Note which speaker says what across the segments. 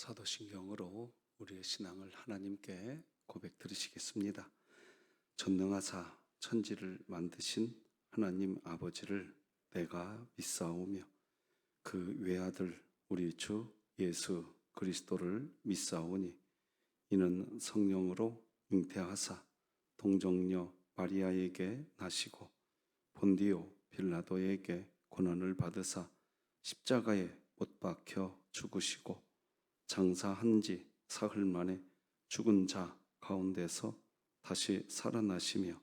Speaker 1: 사도신경으로 우리의 신앙을 하나님께 고백 드리시겠습니다. 전능하사 천지를 만드신 하나님 아버지를 내가 믿사오며 그 외아들 우리 주 예수 그리스도를 믿사오니 이는 성령으로 잉태하사 동정녀 마리아에게 나시고 본디오 빌라도에게 고난을 받으사 십자가에 못 박혀 죽으시고 장사한 지 사흘 만에 죽은 자 가운데서 다시 살아나시며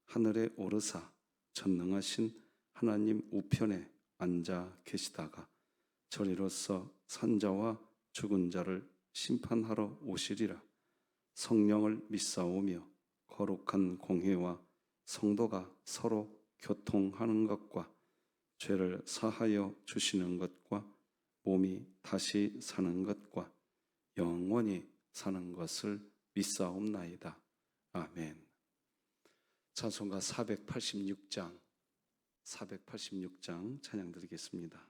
Speaker 1: 하늘에 오르사 전능하신 하나님 우편에 앉아 계시다가 저리로서 산자와 죽은 자를 심판하러 오시리라. 성령을 믿사오며 거룩한 공회와 성도가 서로 교통하는 것과 죄를 사하여 주시는 것과 몸이 다시 사는 것과 영원히 사는 것을 믿사옵나이다. 아멘. 찬송가 486장 찬양 드리겠습니다.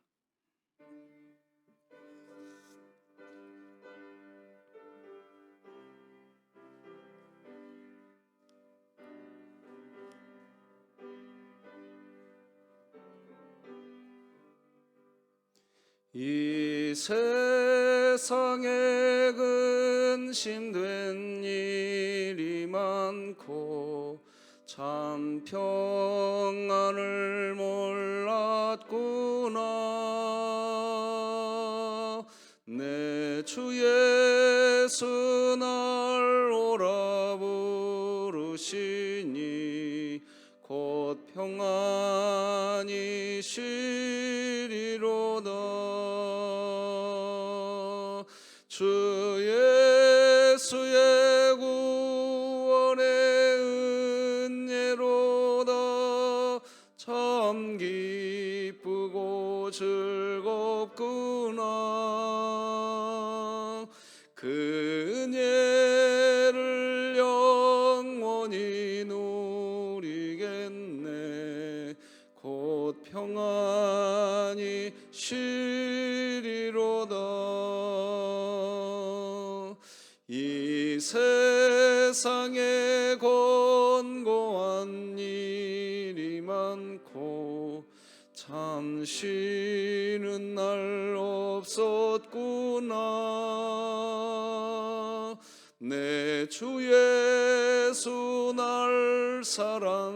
Speaker 1: 이 세상에 근심된 일이 많고 참 평안을 몰랐구나. 내 주 예수 날 오라 부르시니 곧 평안이 쉬리로다. 주 예수의 구원의 은혜로다. 참 기쁘고 즐겁구나. 그 은혜를 영원히 누리겠네. 곧 평안이 쉬리로다. 이 세상에 권고한 일이 많고 참 쉬는 날 없었구나. 내 주 예수 날 사랑하시오니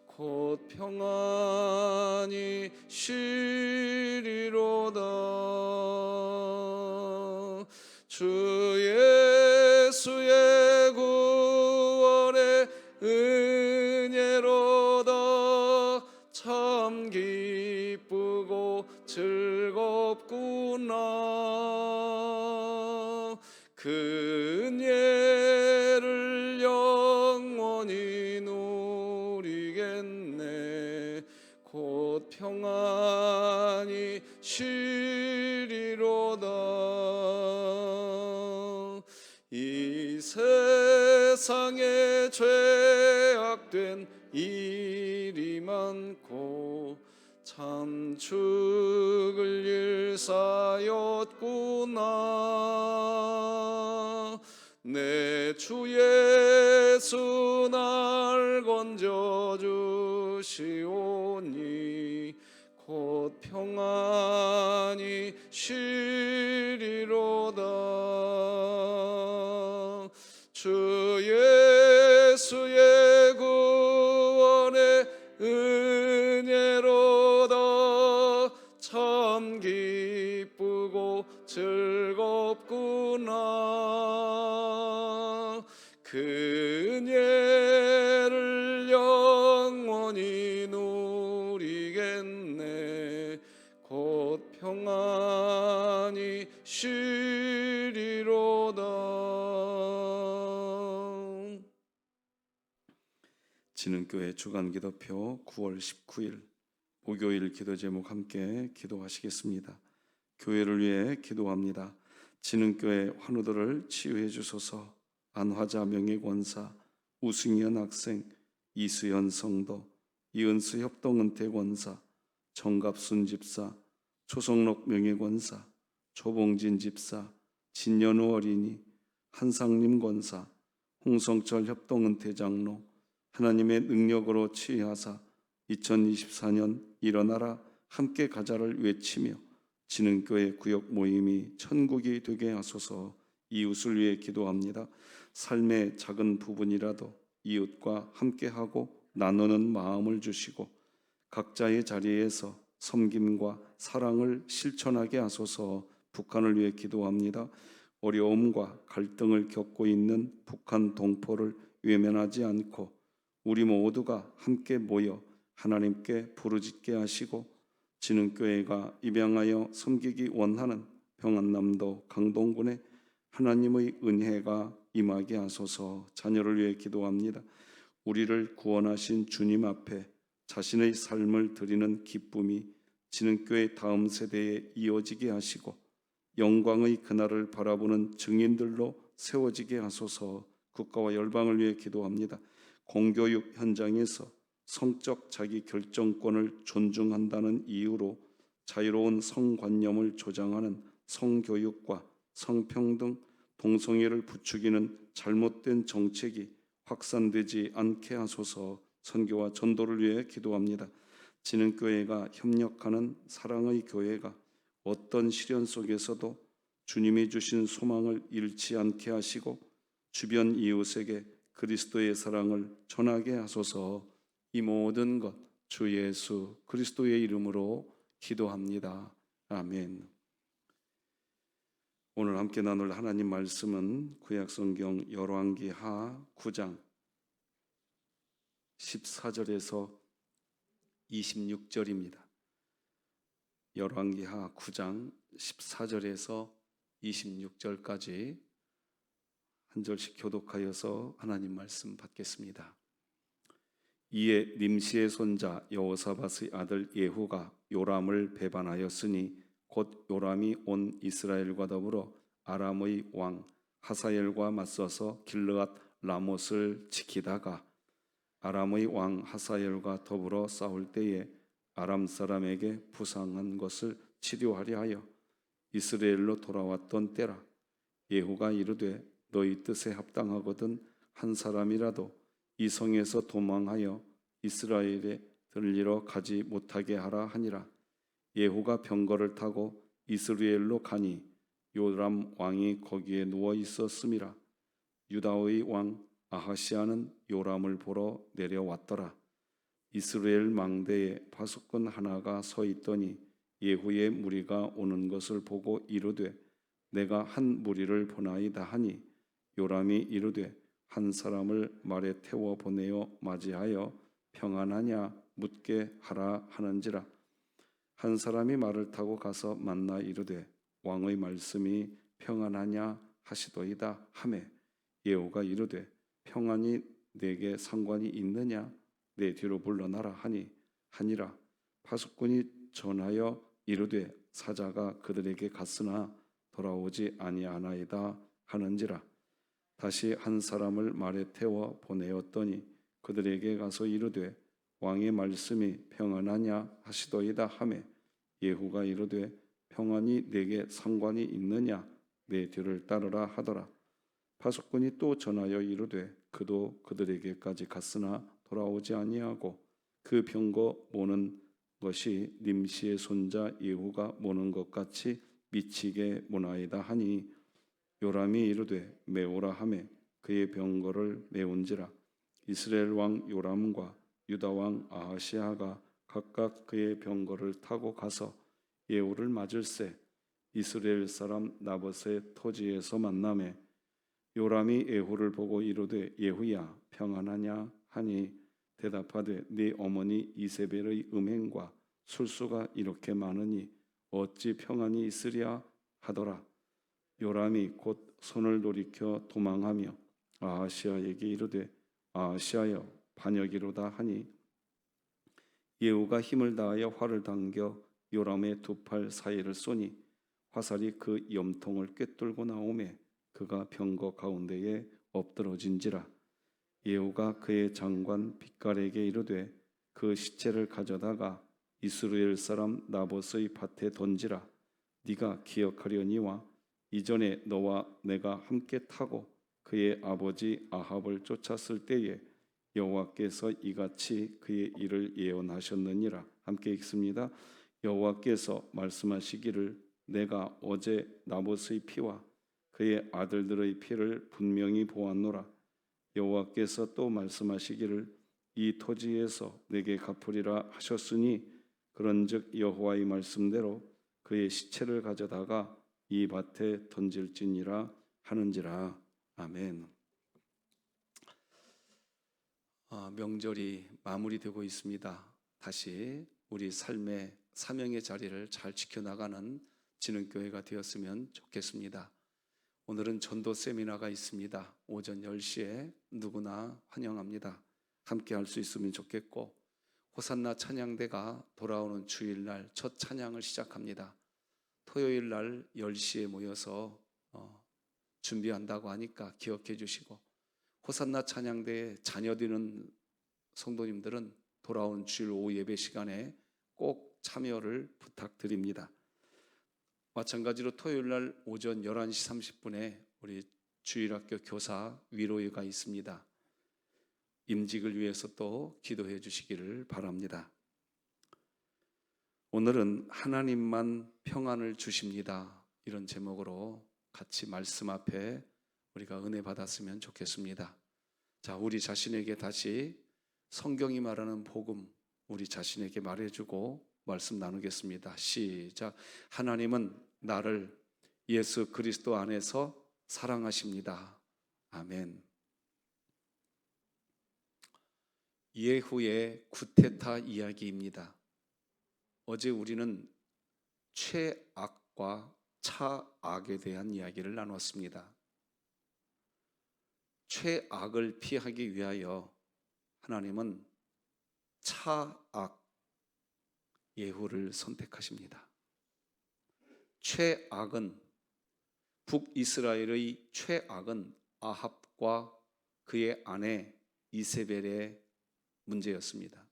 Speaker 1: 곧 평안이 쉬리로다. 주 예수의 구원의 은혜로다. 참 기쁘고 즐겁구나. 그 은혜를 영원히 누리겠네. 곧 평안이 쉬리로다. 이 세상에 죄악된 일이 많고 참 죽을 일사였구나. 내 주 예수 날 건져주시오니 곧 평안이 쉬리로다. 주 예수의 구원의 은혜로다. 참 기쁘고 즐겁구나. 그 은혜를 영원히 누리겠네. 곧 평안이 쉬리로다. 진흥교회 주간기도표 9월 19일 목요일 기도 제목 함께 기도하시겠습니다. 교회를 위해 기도합니다. 진흥교회 환우들을 치유해 주소서. 안화자 명예권사, 우승현 학생, 이수연 성도, 이은수 협동은퇴 권사, 정갑순 집사, 조성록 명예권사, 조봉진 집사, 진연우 어린이, 한상림 권사, 홍성철 협동은퇴장로, 하나님의 능력으로 치유하사 2024년 일어나라 함께 가자를 외치며 진흥교회 구역 모임이 천국이 되게 하소서. 이웃을 위해 기도합니다. 삶의 작은 부분이라도 이웃과 함께하고 나누는 마음을 주시고 각자의 자리에서 섬김과 사랑을 실천하게 하소서. 북한을 위해 기도합니다. 어려움과 갈등을 겪고 있는 북한 동포를 외면하지 않고 우리 모두가 함께 모여 하나님께 부르짖게 하시고 진흥교회가 입양하여 섬기기 원하는 평안남도 강동군에 하나님의 은혜가 임하게 하소서. 자녀를 위해 기도합니다. 우리를 구원하신 주님 앞에 자신의 삶을 드리는 기쁨이 진흥교회 다음 세대에 이어지게 하시고 영광의 그날을 바라보는 증인들로 세워지게 하소서. 국가와 열방을 위해 기도합니다. 공교육 현장에서 성적 자기 결정권을 존중한다는 이유로 자유로운 성관념을 조장하는 성교육과 성평등, 동성애를 부추기는 잘못된 정책이 확산되지 않게 하소서. 선교와 전도를 위해 기도합니다. 진흥교회가 협력하는 사랑의 교회가 어떤 시련 속에서도 주님이 주신 소망을 잃지 않게 하시고 주변 이웃에게 그리스도의 사랑을 전하게 하소서. 이 모든 것 주 예수 그리스도의 이름으로 기도합니다. 아멘. 오늘 함께 나눌 하나님 말씀은 구약성경 열왕기하 9장 14절에서 26절입니다. 열왕기하 9장 14절에서 26절까지 한 절씩 교독하여서 하나님 말씀 받겠습니다. 이에 nim시의 손자 여호사밧의 아들 예후가 요람을 배반하였으니 곧 요람이 온 이스라엘과 더불어 아람의 왕 하사엘과 맞서서 길르앗 라못을 지키다가 아람의 왕 하사엘과 더불어 싸울 때에 아람 사람에게 부상한 것을 치료하려 하여 이스라엘로 돌아왔던 때라. 예후가 이르되 너희 뜻에 합당하거든 한 사람이라도 이 성에서 도망하여 이스라엘에 들리러 가지 못하게 하라 하니라. 예후가 병거를 타고 이스라엘로 가니 요람 왕이 거기에 누워 있었음이라. 유다의 왕 아하시아는 요람을 보러 내려왔더라. 이스라엘 망대에 파수꾼 하나가 서 있더니 예후의 무리가 오는 것을 보고 이르되 내가 한 무리를 보나이다 하니 요람이 이르되 한 사람을 말에 태워 보내어 맞이하여 평안하냐 묻게 하라 하는지라. 한 사람이 말을 타고 가서 만나 이르되 왕의 말씀이 평안하냐 하시도이다 하매 예후가 이르되 평안이 내게 상관이 있느냐 내 뒤로 물러나라 하니라. 파수꾼이 전하여 이르되 사자가 그들에게 갔으나 돌아오지 아니하나이다 하는지라. 다시 한 사람을 말에 태워 보내었더니 그들에게 가서 이르되 왕의 말씀이 평안하냐 하시도이다 하매 예후가 이르되 평안이 내게 상관이 있느냐 내 뒤를 따르라 하더라. 파수꾼이 또 전하여 이르되 그도 그들에게까지 갔으나 돌아오지 아니하고 그 병거 모는 것이 nim시의 손자 예후가 모는 것 같이 미치게 모나이다 하니 요람이 이르되 메오라 하매 그의 병거를 메운지라. 이스라엘 왕 요람과 유다 왕 아하시아가 각각 그의 병거를 타고 가서 예후를 맞을새 이스라엘 사람 나봇의 토지에서 만나매 요람이 예후를 보고 이르되 예후야 평안하냐 하니 대답하되 네 어머니 이세벨의 음행과 술수가 이렇게 많으니 어찌 평안이 있으랴 하더라. 요람이 곧 손을 돌이켜 도망하며 아하시아에게 이르되 아하시아여 반역이로다 하니 예후가 힘을 다하여 활을 당겨 요람의 두 팔 사이를 쏘니 화살이 그 염통을 꿰뚫고 나오매 그가 병거 가운데에 엎드러진지라. 예후가 그의 장관 빛깔에게 이르되 그 시체를 가져다가 이스라엘 사람 나봇의 밭에 던지라. 네가 기억하려니와 이전에 너와 내가 함께 타고 그의 아버지 아합을 쫓았을 때에 여호와께서 이같이 그의 일을 예언하셨느니라. 함께 읽습니다. 여호와께서 말씀하시기를 내가 어제 나봇의 피와 그의 아들들의 피를 분명히 보았노라. 여호와께서 또 말씀하시기를 이 토지에서 내게 갚으리라 하셨으니 그런즉 여호와의 말씀대로 그의 시체를 가져다가 이 밭에 던질지니라 하는지라. 아멘. 명절이 마무리되고 있습니다. 다시 우리 삶의 사명의 자리를 잘 지켜나가는 진흥교회가 되었으면 좋겠습니다. 오늘은 전도 세미나가 있습니다. 오전 10시에 누구나 환영합니다. 함께 할 수 있으면 좋겠고, 호산나 찬양대가 돌아오는 주일날 첫 찬양을 시작합니다. 토요일날 10시에 모여서 준비한다고 하니까 기억해 주시고, 호산나 찬양대에 자녀되는 성도님들은 돌아온 주일 오후 예배 시간에 꼭 참여를 부탁드립니다. 마찬가지로 토요일날 오전 11시 30분에 우리 주일학교 교사 위로회가 있습니다. 임직을 위해서 또 기도해 주시기를 바랍니다. 오늘은 하나님만 평안을 주십니다. 이런 제목으로 같이 말씀 앞에 우리가 은혜 받았으면 좋겠습니다. 자, 우리 자신에게 다시 성경이 말하는 복음 우리 자신에게 말해주고 말씀 나누겠습니다. 시작. 하나님은 나를 예수 그리스도 안에서 사랑하십니다. 아멘. 예후의 구테타 이야기입니다. 어제 우리는 최악과 차악에 대한 이야기를 나눴습니다. 최악을 피하기 위하여 하나님은 차악 예후를 선택하십니다. 최악은 북이스라엘의 최악은 아합과 그의 아내 이세벨의 문제였습니다.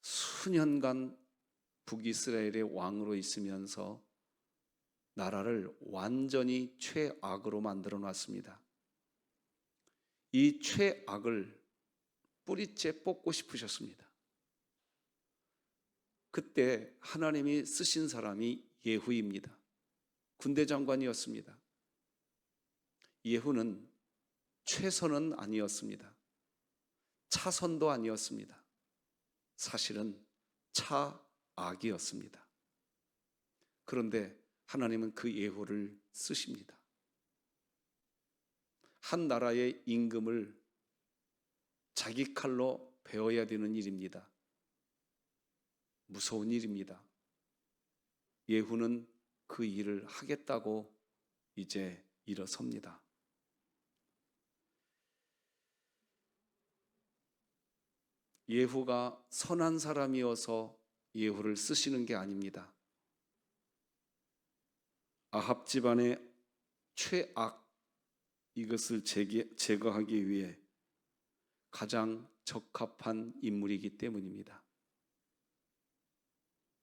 Speaker 1: 수년간 북이스라엘의 왕으로 있으면서 나라를 완전히 최악으로 만들어 놨습니다. 이 최악을 뿌리째 뽑고 싶으셨습니다. 그때 하나님이 쓰신 사람이 예후입니다. 군대 장관이었습니다. 예후는 최선은 아니었습니다. 차선도 아니었습니다. 사실은 차악이었습니다. 그런데 하나님은 그 예후를 쓰십니다. 한 나라의 임금을 자기 칼로 베어야 되는 일입니다. 무서운 일입니다. 예후는 그 일을 하겠다고 이제 일어섭니다. 예후가 선한 사람이어서 예후를 쓰시는 게 아닙니다. 아합 집안의 최악 이것을 제거하기 위해 가장 적합한 인물이기 때문입니다.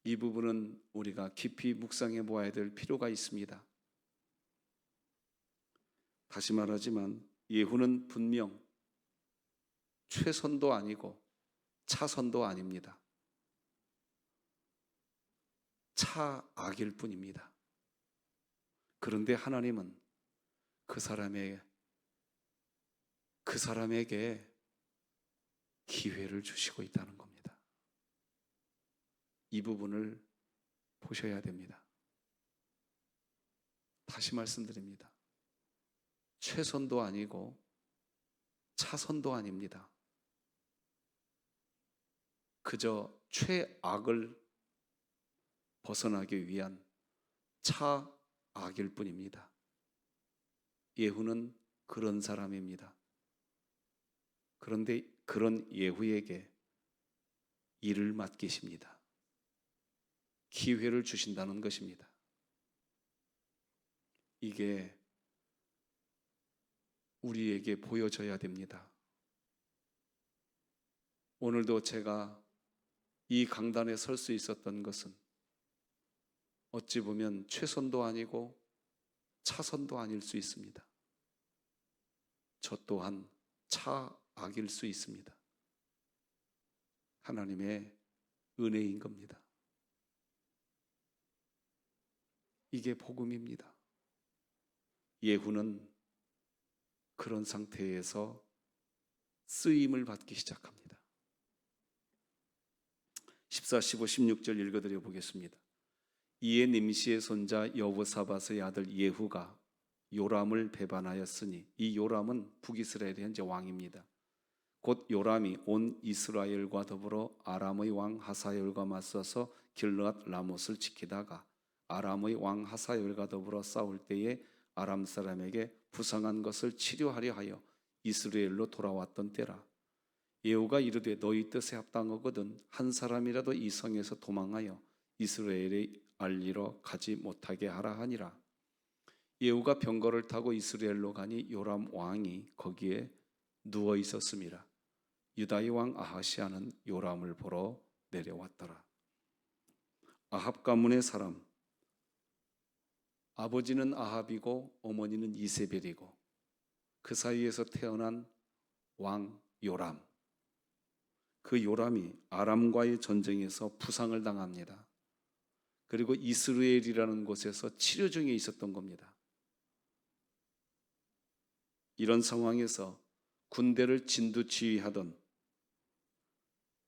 Speaker 1: 이 부분은 우리가 깊이 묵상해 보아야 될 필요가 있습니다. 다시 말하지만 예후는 분명 최선도 아니고 차선도 아닙니다. 차악일 뿐입니다. 그런데 하나님은 그 사람에게 기회를 주시고 있다는 겁니다. 이 부분을 보셔야 됩니다. 다시 말씀드립니다. 최선도 아니고 차선도 아닙니다. 그저 최악을 벗어나기 위한 차악일 뿐입니다. 예후는 그런 사람입니다. 그런데 그런 예후에게 일을 맡기십니다. 기회를 주신다는 것입니다. 이게 우리에게 보여져야 됩니다. 오늘도 제가 이 강단에 설 수 있었던 것은 어찌 보면 최선도 아니고 차선도 아닐 수 있습니다. 저 또한 차악일 수 있습니다. 하나님의 은혜인 겁니다. 이게 복음입니다. 예후는 그런 상태에서 쓰임을 받기 시작합니다. 14, 15, 16절 읽어드려 보겠습니다. 이에 nim시의 손자 여호사밧의 아들 예후가 요람을 배반하였으니, 이 요람은 북이스라엘의 현재 왕입니다. 곧 요람이 온 이스라엘과 더불어 아람의 왕 하사엘과 맞서서 길르앗 라못을 지키다가 아람의 왕 하사엘과 더불어 싸울 때에 아람 사람에게 부상한 것을 치료하려 하여 이스라엘로 돌아왔던 때라. 예후가 이르되 너희 뜻에 합당하거든 한 사람이라도 이 성에서 도망하여 이스라엘에 알리러 가지 못하게 하라 하니라. 예후가 병거를 타고 이스라엘로 가니 요람 왕이 거기에 누워 있었음이라. 유다의 왕 아하시아는 요람을 보러 내려왔더라. 아합 가문의 사람, 아버지는 아합이고 어머니는 이세벨이고 그 사이에서 태어난 왕 요람. 그 요람이 아람과의 전쟁에서 부상을 당합니다. 그리고 이스라엘이라는 곳에서 치료 중에 있었던 겁니다. 이런 상황에서 군대를 진두지휘하던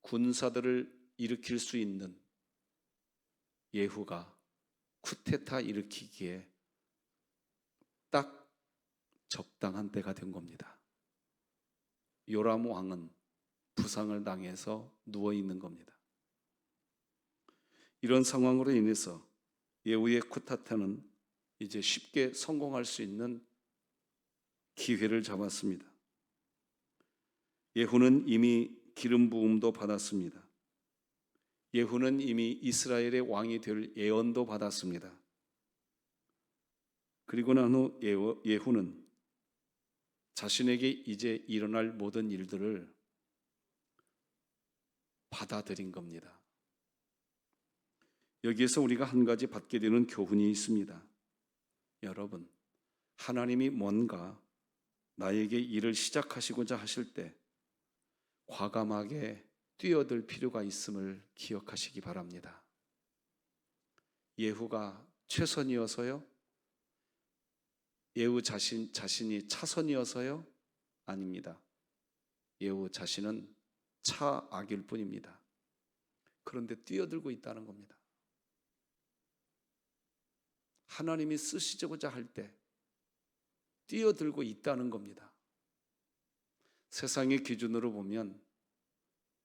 Speaker 1: 군사들을 일으킬 수 있는 예후가 쿠데타 일으키기에 딱 적당한 때가 된 겁니다. 요람 왕은 부상을 당해서 누워 있는 겁니다. 이런 상황으로 인해서 예후의 쿠데타는 이제 쉽게 성공할 수 있는 기회를 잡았습니다. 예후는 이미 기름 부음도 받았습니다. 예후는 이미 이스라엘의 왕이 될 예언도 받았습니다. 그리고 난 후 예후는 자신에게 이제 일어날 모든 일들을 받아들인 겁니다. 여기에서 우리가 한 가지 받게 되는 교훈이 있습니다. 여러분, 하나님이 뭔가 나에게 일을 시작하시고자 하실 때 과감하게 뛰어들 필요가 있음을 기억하시기 바랍니다. 예후가 최선이어서요? 예후 자신이 차선이어서요? 아닙니다. 예후 자신은 차악일 뿐입니다. 그런데 뛰어들고 있다는 겁니다. 하나님이 쓰시고자 할 때 뛰어들고 있다는 겁니다. 세상의 기준으로 보면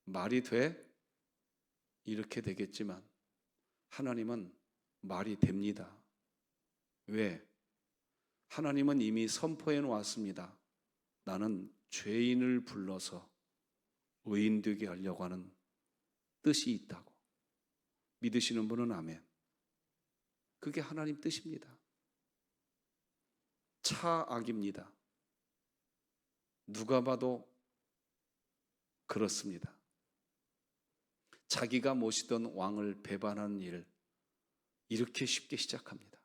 Speaker 1: 말이 돼? 이렇게 되겠지만 하나님은 말이 됩니다. 왜? 하나님은 이미 선포해 놓았습니다. 나는 죄인을 불러서 의인 되게 하려고 하는 뜻이 있다고. 믿으시는 분은 아멘. 그게 하나님 뜻입니다. 차악입니다. 누가 봐도 그렇습니다. 자기가 모시던 왕을 배반하는 일, 이렇게 쉽게 시작합니다.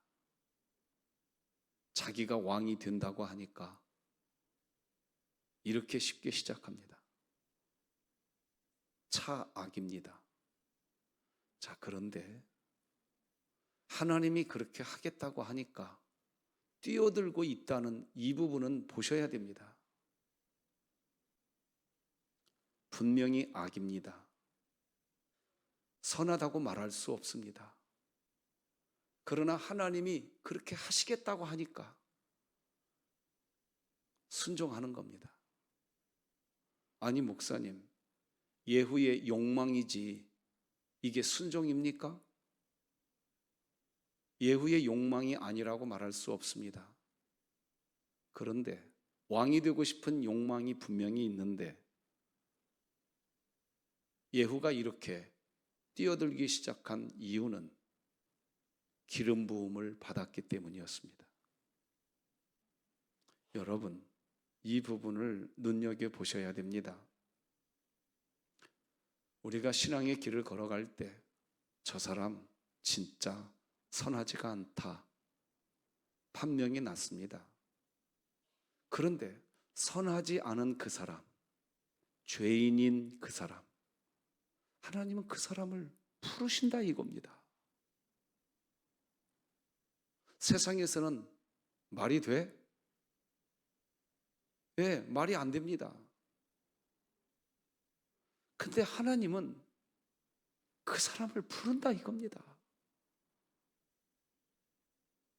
Speaker 1: 자기가 왕이 된다고 하니까 이렇게 쉽게 시작합니다. 차악입니다. 자, 그런데 하나님이 그렇게 하겠다고 하니까 뛰어들고 있다는 이 부분은 보셔야 됩니다. 분명히 악입니다. 선하다고 말할 수 없습니다. 그러나 하나님이 그렇게 하시겠다고 하니까 순종하는 겁니다. 아니, 목사님, 예후의 욕망이지 이게 순종입니까? 예후의 욕망이 아니라고 말할 수 없습니다. 그런데 왕이 되고 싶은 욕망이 분명히 있는데 예후가 이렇게 뛰어들기 시작한 이유는 기름 부음을 받았기 때문이었습니다. 여러분, 이 부분을 눈여겨보셔야 됩니다. 우리가 신앙의 길을 걸어갈 때 저 사람 진짜 선하지가 않다 판명이 났습니다. 그런데 선하지 않은 그 사람, 죄인인 그 사람, 하나님은 그 사람을 부르신다 이겁니다. 세상에서는 말이 돼? 네, 말이 안 됩니다. 근데 하나님은 그 사람을 부른다 이겁니다.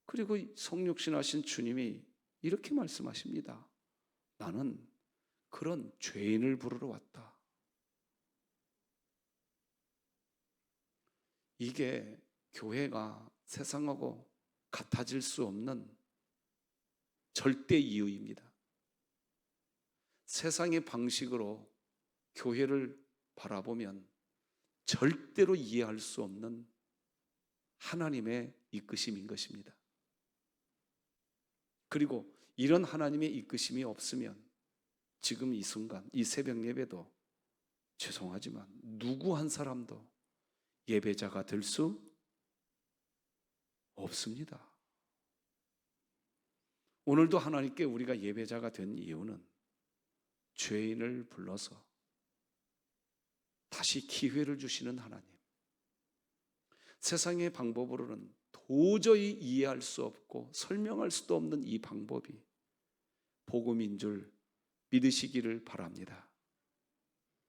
Speaker 1: 그리고 성육신하신 주님이 이렇게 말씀하십니다. 나는 그런 죄인을 부르러 왔다. 이게 교회가 세상하고 같아질 수 없는 절대 이유입니다. 세상의 방식으로 교회를 바라보면 절대로 이해할 수 없는 하나님의 이끄심인 것입니다. 그리고 이런 하나님의 이끄심이 없으면 지금 이 순간 이 새벽 예배도 죄송하지만 누구 한 사람도 예배자가 될 수 없습니다. 오늘도 하나님께 우리가 예배자가 된 이유는 죄인을 불러서 다시 기회를 주시는 하나님. 세상의 방법으로는 도저히 이해할 수 없고 설명할 수도 없는 이 방법이 복음인 줄 믿으시기를 바랍니다.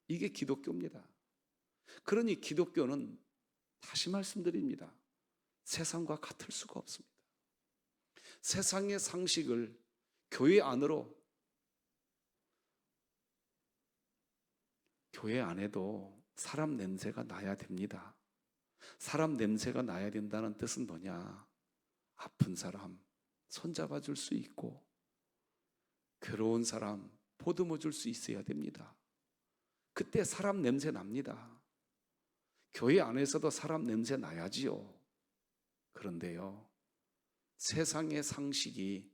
Speaker 1: 이게 기독교입니다. 그러니 기독교는 다시 말씀드립니다. 세상과 같을 수가 없습니다. 세상의 상식을 교회 안으로, 교회 안에도 사람 냄새가 나야 됩니다. 사람 냄새가 나야 된다는 뜻은 뭐냐? 아픈 사람 손잡아 줄 수 있고 괴로운 사람 보듬어 줄 수 있어야 됩니다. 그때 사람 냄새 납니다. 교회 안에서도 사람 냄새 나야지요. 그런데요, 세상의 상식이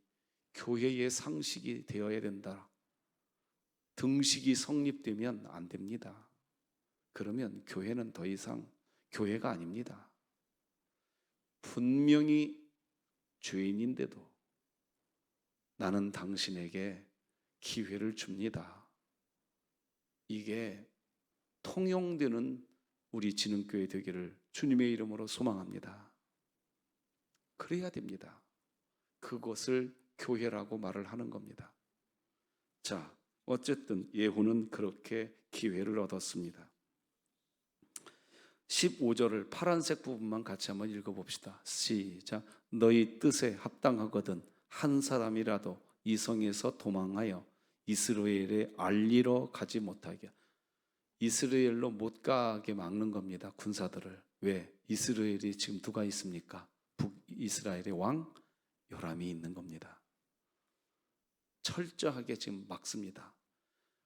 Speaker 1: 교회의 상식이 되어야 된다. 등식이 성립되면 안 됩니다. 그러면 교회는 더 이상 교회가 아닙니다. 분명히 죄인인데도 나는 당신에게 기회를 줍니다. 이게 통용되는 우리 진흥교회 되기를 주님의 이름으로 소망합니다. 그래야 됩니다. 그것을 교회라고 말을 하는 겁니다. 자, 어쨌든 예후는 그렇게 기회를 얻었습니다. 15절을 파란색 부분만 같이 한번 읽어봅시다. 시작. 너희 뜻에 합당하거든 한 사람이라도 이 성에서 도망하여 이스라엘에 알리러 가지 못하게. 이스라엘로 못 가게 막는 겁니다. 군사들을. 왜? 이스라엘이 지금 누가 있습니까? 북이스라엘의 왕 요람이 있는 겁니다. 철저하게 지금 막습니다.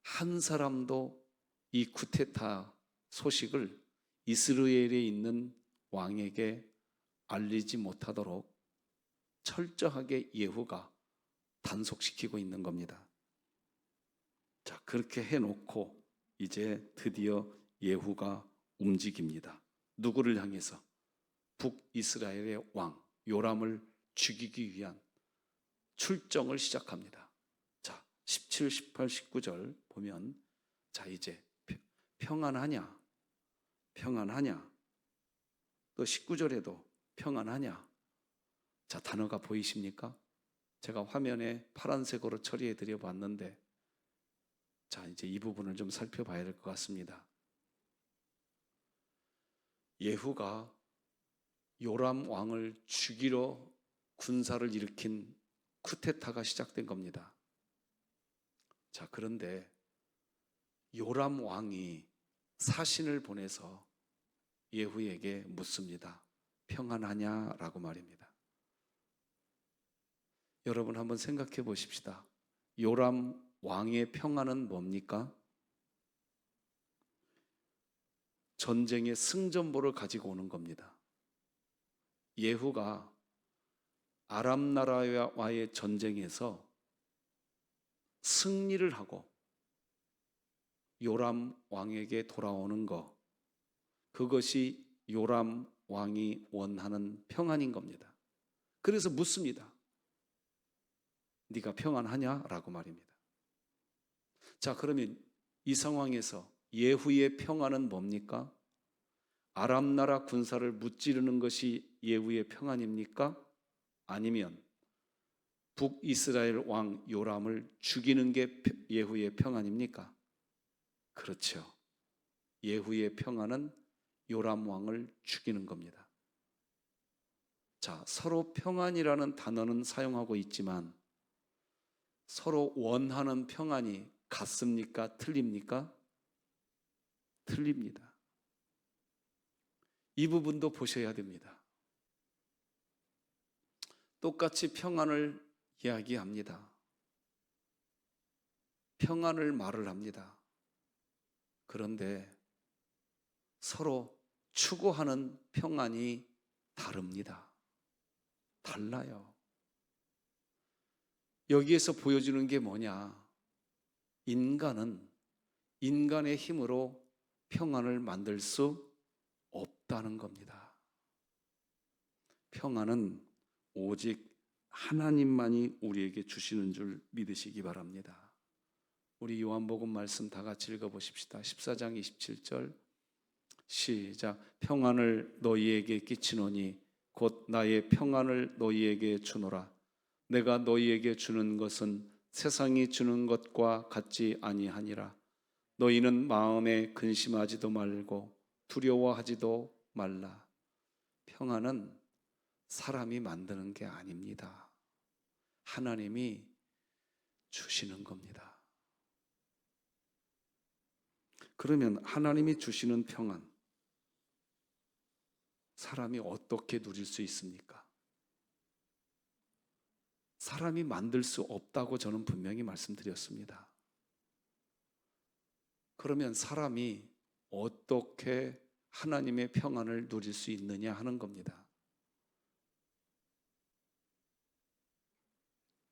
Speaker 1: 한 사람도 이 쿠데타 소식을 이스라엘에 있는 왕에게 알리지 못하도록 철저하게 예후가 단속시키고 있는 겁니다. 자, 그렇게 해놓고 이제 드디어 예후가 움직입니다. 누구를 향해서? 북이스라엘의 왕 요람을 죽이기 위한 출정을 시작합니다. 자, 17, 18, 19절 보면 자, 이제 평안하냐? 평안하냐? 또 19절에도 평안하냐? 자, 단어가 보이십니까? 제가 화면에 파란색으로 처리해 드려 봤는데 자, 이제 이 부분을 좀 살펴봐야 될 것 같습니다. 예후가 요람 왕을 죽이러 군사를 일으킨 쿠데타가 시작된 겁니다. 자, 그런데 요람 왕이 사신을 보내서 예후에게 묻습니다. 평안하냐라고 말입니다. 여러분 한번 생각해 보십시다. 요람 왕의 평안은 뭡니까? 전쟁의 승전보를 가지고 오는 겁니다. 예후가 아람 나라와의 전쟁에서 승리를 하고 요람 왕에게 돌아오는 거, 그것이 요람 왕이 원하는 평안인 겁니다. 그래서 묻습니다. 네가 평안하냐? 라고 말입니다. 자, 그러면 이 상황에서 예후의 평안은 뭡니까? 아람 나라 군사를 무찌르는 것이 예후의 평안입니까? 아니면 북이스라엘 왕 요람을 죽이는 게 예후의 평안입니까? 그렇죠. 예후의 평안은 요람 왕을 죽이는 겁니다. 자, 서로 평안이라는 단어는 사용하고 있지만 서로 원하는 평안이 같습니까? 틀립니까? 틀립니다. 이 부분도 보셔야 됩니다. 똑같이 평안을 이야기합니다. 평안을 말을 합니다. 그런데 서로 추구하는 평안이 다릅니다. 달라요. 여기에서 보여주는 게 뭐냐? 인간은 인간의 힘으로 평안을 만들 수 없다는 겁니다. 평안은 오직 하나님만이 우리에게 주시는 줄 믿으시기 바랍니다. 우리 요한복음 말씀 다 같이 읽어보십시다. 14장 27절 시작. 평안을 너희에게 끼치노니 곧 나의 평안을 너희에게 주노라. 내가 너희에게 주는 것은 세상이 주는 것과 같지 아니하니라. 너희는 마음에 근심하지도 말고 두려워하지도 말라. 평안은 사람이 만드는 게 아닙니다. 하나님이 주시는 겁니다. 그러면 하나님이 주시는 평안, 사람이 어떻게 누릴 수 있습니까? 사람이 만들 수 없다고 저는 분명히 말씀드렸습니다. 그러면 사람이 어떻게 하나님의 평안을 누릴 수 있느냐 하는 겁니다.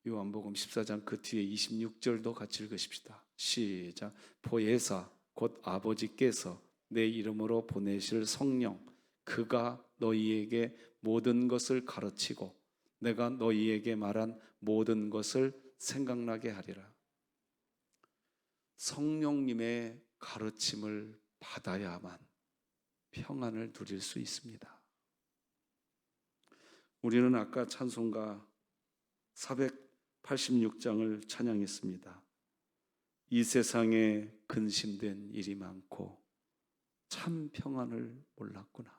Speaker 1: 요한복음 14장 그 뒤에 26절도 같이 읽으십시다. 시작. 보혜사 곧 아버지께서 내 이름으로 보내실 성령 그가 너희에게 모든 것을 가르치고 내가 너희에게 말한 모든 것을 생각나게 하리라. 성령님의 가르침을 받아야만 평안을 누릴 수 있습니다. 우리는 아까 찬송가 486장을 찬양했습니다. 이 세상에 근심된 일이 많고 참 평안을 몰랐구나.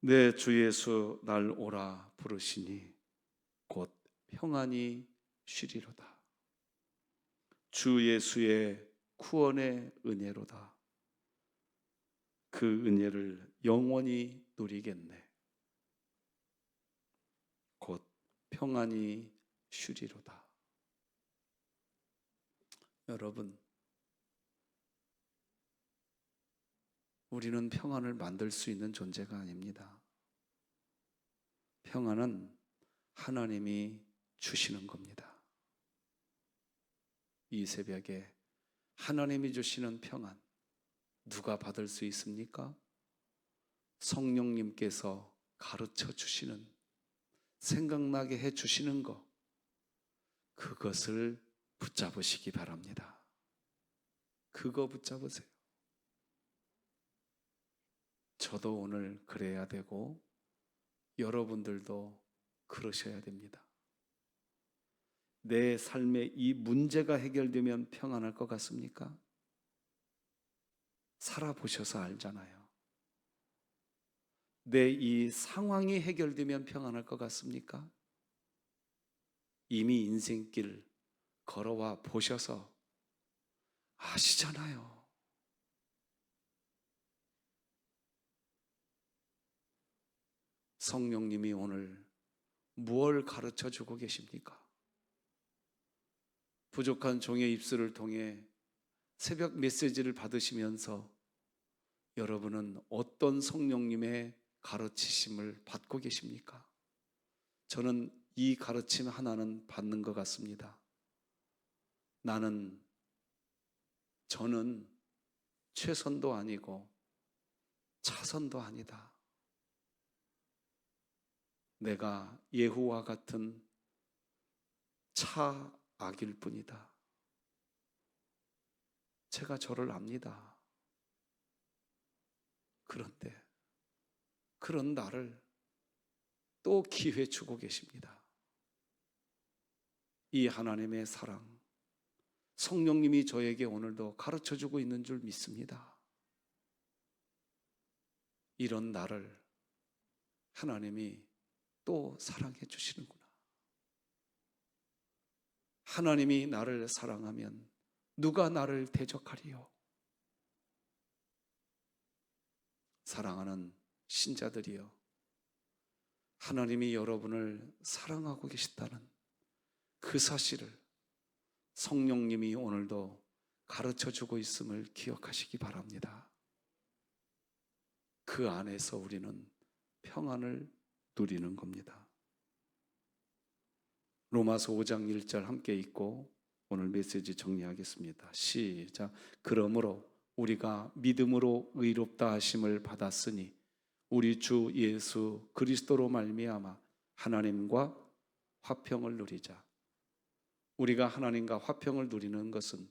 Speaker 1: 내 주 예수 날 오라 부르시니 곧 평안이 쉬리로다. 주 예수의 구원의 은혜로다. 그 은혜를 영원히 누리겠네. 곧 평안이 쉬리로다. 여러분, 우리는 평안을 만들 수 있는 존재가 아닙니다. 평안은 하나님이 주시는 겁니다. 이 새벽에 하나님이 주시는 평안, 누가 받을 수 있습니까? 성령님께서 가르쳐 주시는, 생각나게 해 주시는 것, 그것을 붙잡으시기 바랍니다. 그거 붙잡으세요. 저도 오늘 그래야 되고 여러분들도 그러셔야 됩니다. 내 삶에 이 문제가 해결되면 평안할 것 같습니까? 살아보셔서 알잖아요. 내 이 상황이 해결되면 평안할 것 같습니까? 이미 인생길 걸어와 보셔서 아시잖아요. 성령님이 오늘 무엇을 가르쳐 주고 계십니까? 부족한 종의 입술을 통해 새벽 메시지를 받으시면서 여러분은 어떤 성령님의 가르치심을 받고 계십니까? 저는 이 가르침 하나는 받는 것 같습니다. 저는 최선도 아니고 차선도 아니다. 내가 예후와 같은 차악일 뿐이다. 제가 저를 압니다. 그런데 그런 나를 또 기회 주고 계십니다. 이 하나님의 사랑, 성령님이 저에게 오늘도 가르쳐주고 있는 줄 믿습니다. 이런 나를 하나님이 또 사랑해 주시는구나. 하나님이 나를 사랑하면 누가 나를 대적하리요? 사랑하는 신자들이여, 하나님이 여러분을 사랑하고 계시다는 그 사실을 성령님이 오늘도 가르쳐주고 있음을 기억하시기 바랍니다. 그 안에서 우리는 평안을 누리는 겁니다. 로마서 5장 1절 함께 읽고 오늘 메시지 정리하겠습니다. 시작. 그러므로 우리가 믿음으로 의롭다 하심을 받았으니 우리 주 예수 그리스도로 말미암아 하나님과 화평을 누리자. 우리가 하나님과 화평을 누리는 것은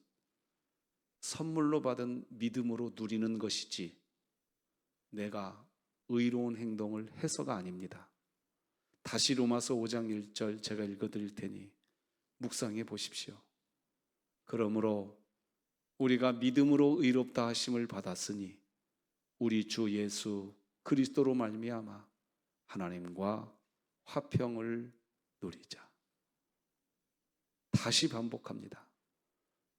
Speaker 1: 선물로 받은 믿음으로 누리는 것이지 내가 의로운 행동을 해서가 아닙니다. 다시 로마서 5장 1절 제가 읽어드릴 테니 묵상해 보십시오. 그러므로 우리가 믿음으로 의롭다 하심을 받았으니 우리 주 예수 그리스도로 말미암아 하나님과 화평을 누리자. 다시 반복합니다.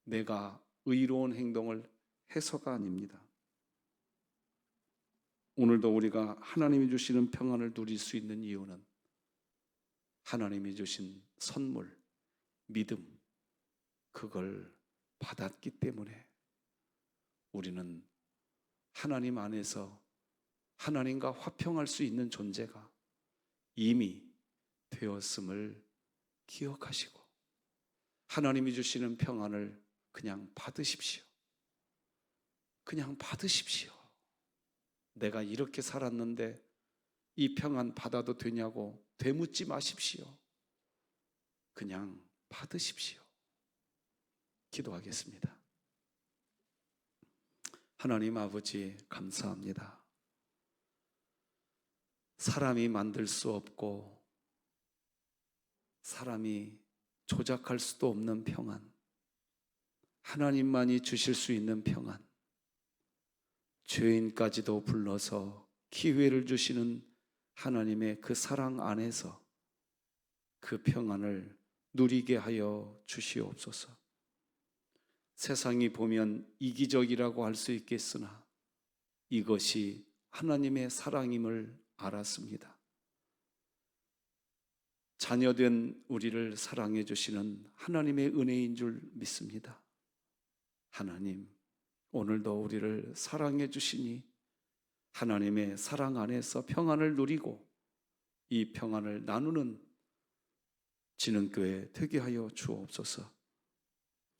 Speaker 1: 내가 의로운 행동을 해서가 아닙니다. 오늘도 우리가 하나님이 주시는 평안을 누릴 수 있는 이유는 하나님이 주신 선물, 믿음, 그걸 받았기 때문에 우리는 하나님 안에서 하나님과 화평할 수 있는 존재가 이미 되었음을 기억하시고 하나님이 주시는 평안을 그냥 받으십시오. 그냥 받으십시오. 내가 이렇게 살았는데 이 평안 받아도 되냐고 되묻지 마십시오. 그냥 받으십시오. 기도하겠습니다. 하나님 아버지 감사합니다. 사람이 만들 수 없고 사람이 조작할 수도 없는 평안, 하나님만이 주실 수 있는 평안, 죄인까지도 불러서 기회를 주시는 하나님의 그 사랑 안에서 그 평안을 누리게 하여 주시옵소서. 세상이 보면 이기적이라고 할 수 있겠으나 이것이 하나님의 사랑임을 알았습니다. 자녀된 우리를 사랑해 주시는 하나님의 은혜인 줄 믿습니다. 하나님, 오늘도 우리를 사랑해 주시니 하나님의 사랑 안에서 평안을 누리고 이 평안을 나누는 진흥교회 되게 하여 주옵소서.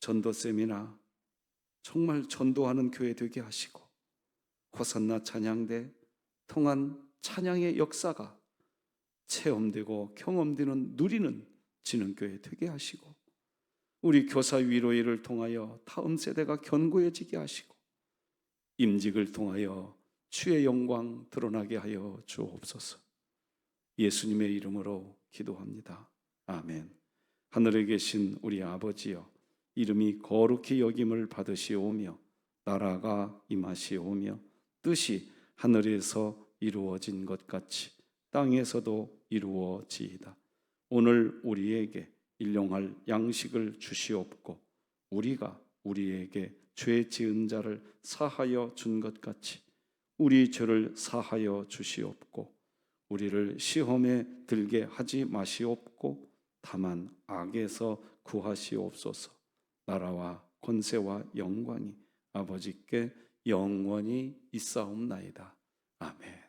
Speaker 1: 전도쌤이나 정말 전도하는 교회 되게 하시고 호산나 찬양대 통한 찬양의 역사가 체험되고 경험되는 누리는 진흥교회 되게 하시고 우리 교사 위로회를 통하여 다음 세대가 견고해지게 하시고 임직을 통하여 주의 영광 드러나게 하여 주옵소서. 예수님의 이름으로 기도합니다. 아멘. 하늘에 계신 우리 아버지여, 이름이 거룩히 여김을 받으시오며 나라가 임하시오며 뜻이 하늘에서 이루어진 것 같이 땅에서도 이루어지이다. 오늘 우리에게 일용할 양식을 주시옵고 우리가 우리에게 죄 지은 자를 사하여 준 것 같이 우리 죄를 사하여 주시옵고 우리를 시험에 들게 하지 마시옵고 다만 악에서 구하시옵소서. 나라와 권세와 영광이 아버지께 영원히 있사옵나이다. 아멘.